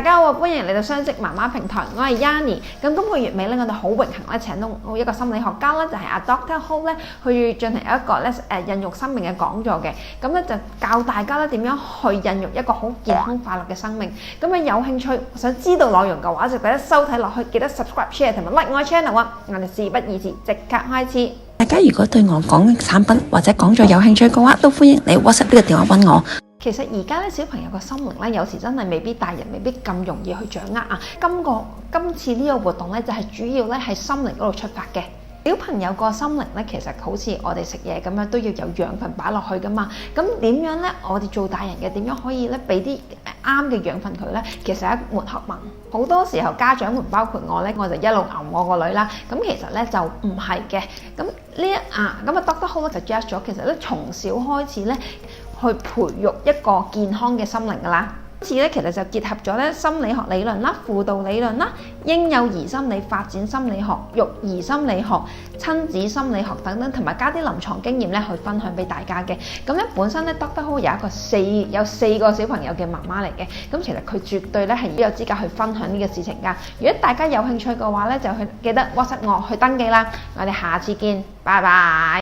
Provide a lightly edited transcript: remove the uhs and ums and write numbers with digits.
大家好，歡迎嚟到雙職媽媽平台，我係 Yanni。咁今個月尾咧，我哋好榮幸咧請到一個心理學家啦，就係阿 Dr. Ho 咧去進行一個咧孕育生命嘅講座嘅。咁咧就教大家咧點樣去孕育一個好健康快樂嘅生命。咁啊有興趣想知道內容嘅話，就記得收睇落去，記得 subscribe、share 同埋 like 我嘅 channel 啊！我哋事不宜遲，即刻開始。大家如果對我講嘅產品或者講座有興趣嘅話，都歡迎你 WhatsApp 呢個電話揾我。其實而家咧小朋友個心靈咧，有時真係未必大人未必咁容易去掌握啊！今次呢個活動咧，就係主要咧喺心靈嗰度出發嘅。小朋友個心靈咧，其實好似我哋食嘢咁樣，都要有養分擺落去噶嘛。咁點樣咧？我哋做大人嘅點樣可以咧俾啲啱嘅養分佢咧？其實係一門學問。好多時候家長們包括我咧，我就一路熬我個女啦。咁其實咧就唔係嘅。咁Dr. Ho 就 suggest 咗，其實咧從小開始咧去培育一個健康嘅心靈噶啦。今次咧其實就結合咗咧心理學理論啦、輔導理論啦、嬰幼兒心理發展心理學、育兒心理學、親子心理學等等，同埋加啲臨床經驗咧去分享俾大家嘅。咁咧本身咧 Dr. Ho 有四個小朋友嘅媽媽嚟嘅，咁其實佢絕對咧係有資格去分享呢個事情噶。如果大家有興趣嘅話咧，就去記得 WhatsApp 我去登記啦。我哋下次見，拜拜。